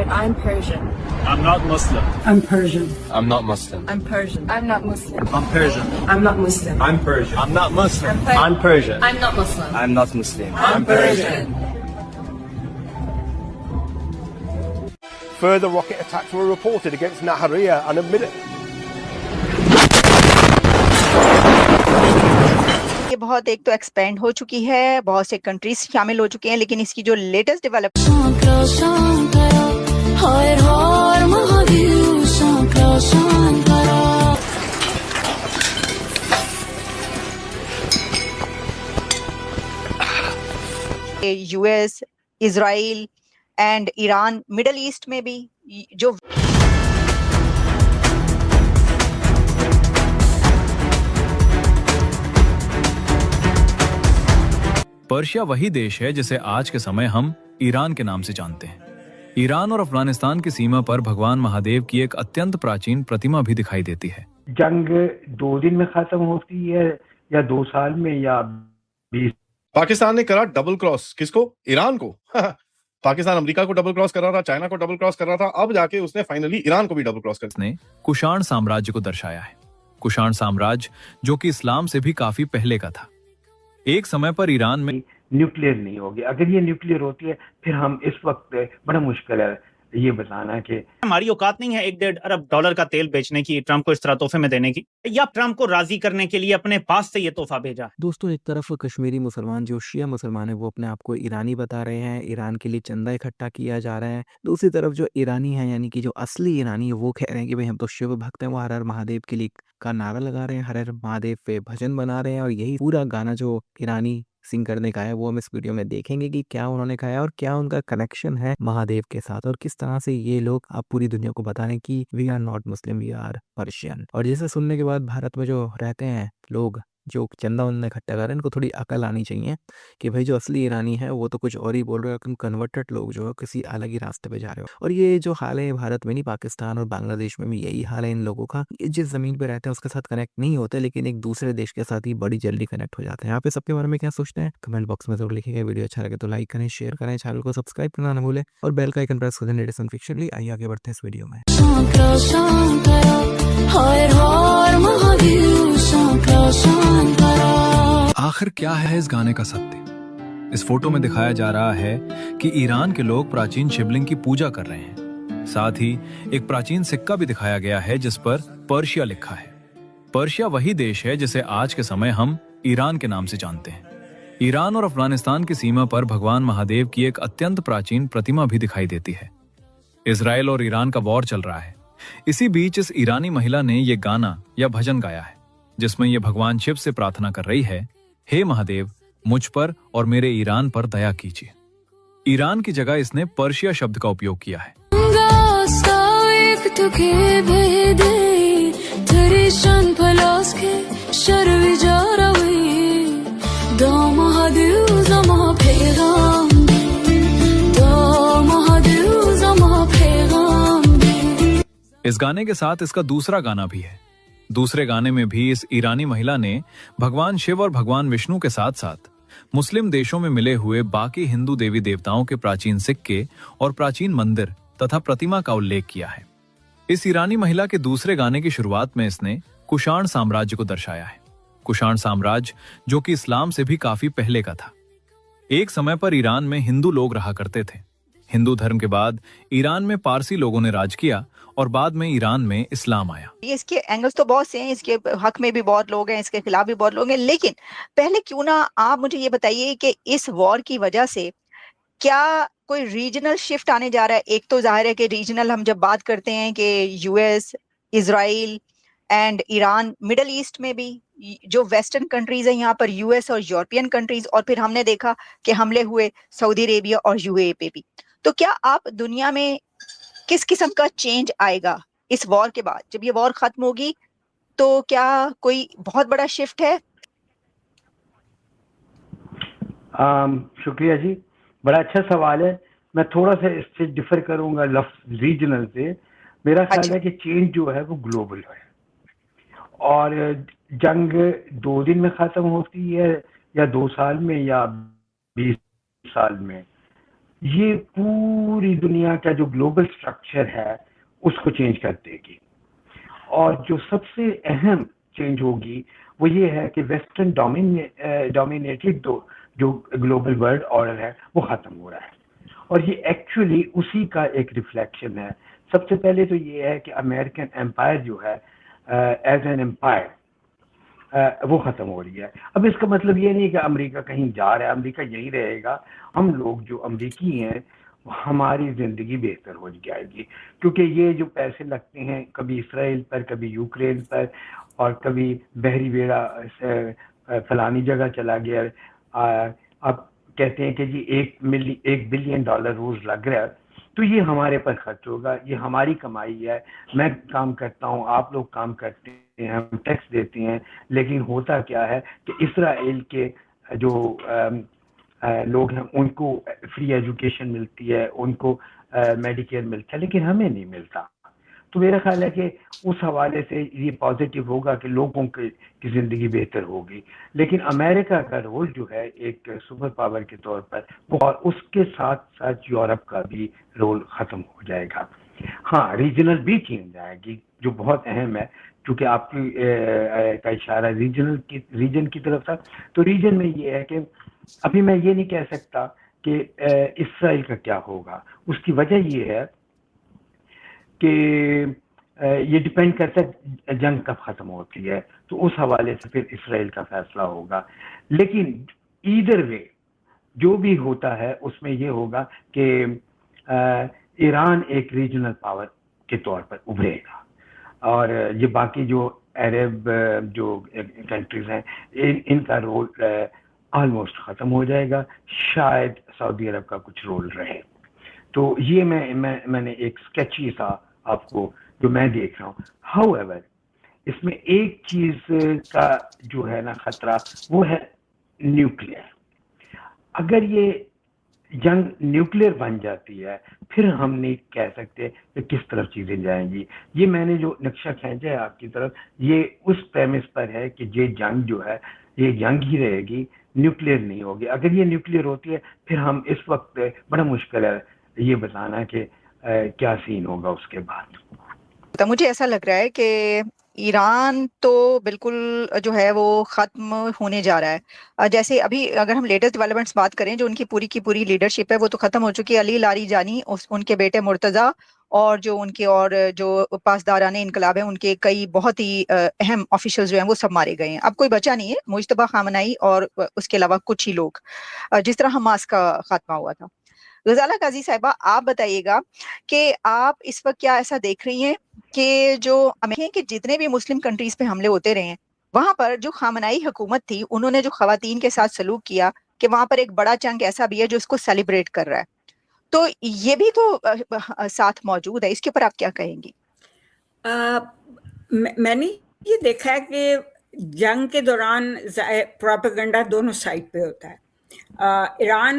I'm Persian. I'm not Muslim. I'm Persian. I'm not Muslim. I'm Persian. I'm not Muslim. I'm Persian. I'm not Muslim. I'm Persian. I'm not Muslim. I'm Persian. I'm not Muslim. I'm not Muslim. I'm Persian. Further rocket attacks were reported against Nahariya and admitted. ये बहुत एक तो expand हो चुकी है, बहुत से countries शामिल हो चुके हैं, लेकिन इसकी जो latest develop US, Israel and Iran, middle east में भी जो पर्शिया वही देश है जिसे आज के समय हम ईरान के नाम से जानते हैं। ईरान और अफगानिस्तान की सीमा पर भगवान महादेव की एक अत्यंत प्राचीन प्रतिमा भी दिखाई देती है। जंग 2 दिन में खत्म होती है या 2 साल में या 20। पाकिस्तान ने करा डबल क्रॉस, किसको? ईरान को। पाकिस्तान अमेरिका को डबल क्रॉस कर रहा था, चाइना को डबल क्रॉस कर रहा था, अब जाके उसने फाइनली ईरान को भी डबल क्रॉस कर ने कुषाण साम्राज्य को दर्शाया है। कुषाण साम्राज्य जो कि इस्लाम से भी काफी पहले का था। एक समय पर ईरान में न्यूक्लियर नहीं होगी। अगर ये न्यूक्लियर होती है फिर हम इस वक्त बड़ा मुश्किल है ये बताना कि हमारी औकात नहीं है $1.5 का तेल बेचने की, ट्रंप को इस तरह तोहफे में देने की, या ट्रंप को राजी करने के लिए अपने पास से ये तोहफा भेजा। दोस्तों, एक तरफ कश्मीरी मुसलमान जो शिया मुसलमान है वो अपने आप को ईरानी बता रहे हैं, ईरान के लिए चंदा इकट्ठा किया जा रहा है। दूसरी तरफ जो ईरानी है यानी कि जो असली ईरानी है वो कह रहे हैं कि भाई हम तो शिव भक्त हैं, वो हर हर महादेव के लिए का नारा लगा रहे हैं, हर हर महादेव पे भजन बना रहे हैं। और यही पूरा गाना जो ईरानी सिंग करने का है वो हम इस वीडियो में देखेंगे कि क्या उन्होंने कहा है और क्या उनका कनेक्शन है महादेव के साथ, और किस तरह से ये लोग अब पूरी दुनिया को बता रहे हैं कि we are not Muslim, we are Persian. और जिसे सुनने के बाद भारत में जो रहते हैं लोग जो चंदा उन्हें इकट्ठा कर रहे हैं, इनको थोड़ी अकल आनी चाहिए कि भाई जो असली ईरानी है वो तो कुछ और ही बोल रहे हो, तुम कन्वर्टेड लोग जो है किसी अलग ही रास्ते पे जा रहे हो। और ये जो हाल है भारत में नहीं, पाकिस्तान और बांग्लादेश में भी यही हाल है इन लोगों का। ये जिस जमीन पे रहते हैं उसके साथ कनेक्ट नहीं होते, लेकिन एक दूसरे देश के साथ ही बड़ी जल्दी कनेक्ट हो जाते हैं। यहाँ पे सबके बारे में क्या सोचते हैं कमेंट बॉक्स में जरूर लिखिएगा। वीडियो अच्छा लगे तो लाइक करें, शेयर करें, चैनल को सब्सक्राइब करना ना भूलें और बेल का आइकन प्रेस करें लेटेस्ट नोटिफिकेशन। आइए आगे बढ़ते हैं इस वीडियो में। आखिर क्या है इस गाने का सत्य? इस फोटो में दिखाया जा रहा है कि ईरान के लोग प्राचीन शिवलिंग की पूजा कर रहे हैं। साथ ही एक प्राचीन सिक्का भी दिखाया गया है जिस पर पर्शिया लिखा है। पर्शिया वही देश है जिसे आज के समय हम ईरान के नाम से जानते हैं। ईरान और अफगानिस्तान की सीमा पर भगवान महादेव की एक अत्यंत प्राचीन प्रतिमा भी दिखाई देती है। इजराइल और ईरान का वॉर चल रहा है। इसी बीच इस ईरानी महिला ने ये गाना या भजन गाया है जिसमें ये भगवान शिव से प्रार्थना कर रही है, हे महादेव, मुझ पर और मेरे ईरान पर दया कीजिए। ईरान की जगह इसने पर्शिया शब्द का उपयोग किया है। इस गाने के साथ इसका दूसरा गाना भी है। दूसरे गाने में भी इस ईरानी महिला ने भगवान शिव और भगवान विष्णु के साथ साथ मुस्लिम देशों में मिले हुए बाकी हिंदू देवी देवताओं के प्राचीन सिक्के और प्राचीन मंदिर तथा प्रतिमा का उल्लेख किया है। इस ईरानी महिला के दूसरे गाने की शुरुआत में इसने कुषाण साम्राज्य को दर्शाया है। कुषाण साम्राज्य जो कि इस्लाम से भी काफी पहले का था। एक समय पर ईरान में हिंदू लोग रहा करते थे। हिंदू धर्म के बाद ईरान में पारसी लोगों ने राज किया और बाद में ईरान में इस्लाम आया। इसके एंगल्स तो बहुत से हैं, इसके हक में भी बहुत लोग हैं, इसके खिलाफ भी बहुत लोग हैं, लेकिन पहले क्यों ना आप मुझे ये बताइए कि इस वॉर की वजह से क्या कोई रीजनल शिफ्ट आने जा रहा है? एक तो जाहिर है कि रीजनल हम जब बात करते हैं कि US, Israel and Iran, middle east में भी जो वेस्टर्न कंट्रीज है यहाँ पर यूएस और यूरोपियन कंट्रीज, और फिर हमने देखा कि हमले हुए सऊदी अरेबिया और यूएई पे भी। तो क्या आप दुनिया में किस किस्म का चेंज आएगा इस वॉर के बाद? जब ये वॉर खत्म होगी तो क्या कोई बहुत बड़ा शिफ्ट है? शुक्रिया जी, बड़ा अच्छा सवाल है। मैं थोड़ा सा इससे डिफर करूंगा लफ्ज रीजनल से। मेरा ख्याल है कि चेंज जो है वो ग्लोबल है और जंग 2 दिन में खत्म होती है या 2 साल में या 20 साल में। ये पूरी दुनिया का जो ग्लोबल स्ट्रक्चर है उसको चेंज कर देगी। और जो सबसे अहम चेंज होगी वो ये है कि वेस्टर्न डोमिनेटेड जो ग्लोबल वर्ल्ड ऑर्डर है वो खत्म हो रहा है, और ये एक्चुअली उसी का एक रिफ्लेक्शन है। सबसे पहले तो ये है कि अमेरिकन एम्पायर जो है एज एन एम्पायर वो खत्म हो रही है। अब इसका मतलब ये नहीं कि अमेरिका कहीं जा रहा है, अमेरिका यही रहेगा। हम लोग जो अमेरिकी हैं हमारी जिंदगी बेहतर हो जाएगी, क्योंकि ये जो पैसे लगते हैं कभी इसराइल पर, कभी यूक्रेन पर, और कभी बहरी बेड़ा फलानी जगह चला गया। अब कहते हैं कि जी $1 बिलियन रोज लग रहा है, तो ये हमारे पर खर्च होगा, ये हमारी कमाई है। मैं काम करता हूँ, आप लोग काम करते हैं, हम टैक्स देते हैं, लेकिन होता क्या है कि इसराइल के जो लोग हैं उनको फ्री एजुकेशन मिलती है, उनको मेडिकेयर मिलता है, लेकिन हमें नहीं मिलता। तो मेरा ख्याल है कि उस हवाले से ये पॉजिटिव होगा कि लोगों की जिंदगी बेहतर होगी। लेकिन अमेरिका का रोल जो है एक सुपर पावर के तौर पर, और उसके साथ साथ यूरोप का भी रोल खत्म हो जाएगा। हाँ, रीजनल भी चेंज आएगी जो बहुत अहम है, क्योंकि आपकी का इशारा रीजन की तरफ था। तो रीजन में ये है कि अभी मैं ये नहीं कह सकता कि इसराइल का क्या होगा। उसकी वजह ये है कि ये डिपेंड करता है जंग कब खत्म होती है, तो उस हवाले से फिर इसराइल का फैसला होगा। लेकिन ईदर वे जो भी होता है उसमें ये होगा कि ईरान एक रीजनल पावर के तौर पर उभरेगा, और ये बाकी जो अरब जो कंट्रीज हैं इनका रोल ऑलमोस्ट खत्म हो जाएगा। शायद सऊदी अरब का कुछ रोल रहे। तो ये मैंने एक स्केची सा आपको जो मैं देख रहा हूँ। हाउएवर, इसमें एक चीज का जो है ना खतरा, वो है न्यूक्लियर। अगर ये जंग न्यूक्लियर बन जाती है, फिर हम नहीं कह सकते कि किस तरफ चीजें जाएंगी। ये मैंने जो नक्शा खींचा है आपकी तरफ, ये उस प्रेमिस पर है कि ये जंग जो है ये जंग ही रहेगी, न्यूक्लियर नहीं होगी। अगर ये न्यूक्लियर होती है फिर हम इस वक्त बड़ा मुश्किल है ये बताना कि क्या सीन होगा उसके बाद। तो मुझे ऐसा लग रहा है कि ईरान तो बिल्कुल जो है वो खत्म होने जा रहा है। जैसे अभी अगर हम लेटेस्ट डेवलपमेंट्स बात करें, जो उनकी पूरी की पूरी लीडरशिप है वो तो खत्म हो चुकी है। अली लारीजानी, उनके बेटे मुर्तजा, और जो उनके और जो पासदाराने इनकलाब है उनके कई बहुत ही अहम ऑफिशियल्स जो हैं वो सब मारे गए हैं। अब कोई बचा नहीं है, मुज्तबा खामनाई और उसके अलावा कुछ ही लोग, जिस तरह हमास का खात्मा हुआ था। गजाला काजी साहिबा, आप बताइएगा कि आप इस वक्त क्या ऐसा देख रही हैं कि जो अमेरिका के जितने भी मुस्लिम कंट्रीज पे हमले होते रहे हैं, वहां पर जो खामनाई हुकूमत थी उन्होंने जो खवातीन के साथ सलूक किया, कि वहां पर एक बड़ा चंक ऐसा भी है जो इसको सेलिब्रेट कर रहा है, तो ये भी तो साथ मौजूद है। इसके ऊपर आप क्या कहेंगी? मैंने ये देखा है कि जंग के दौरान प्रोपेगेंडा दोनों साइड पे होता है। ईरान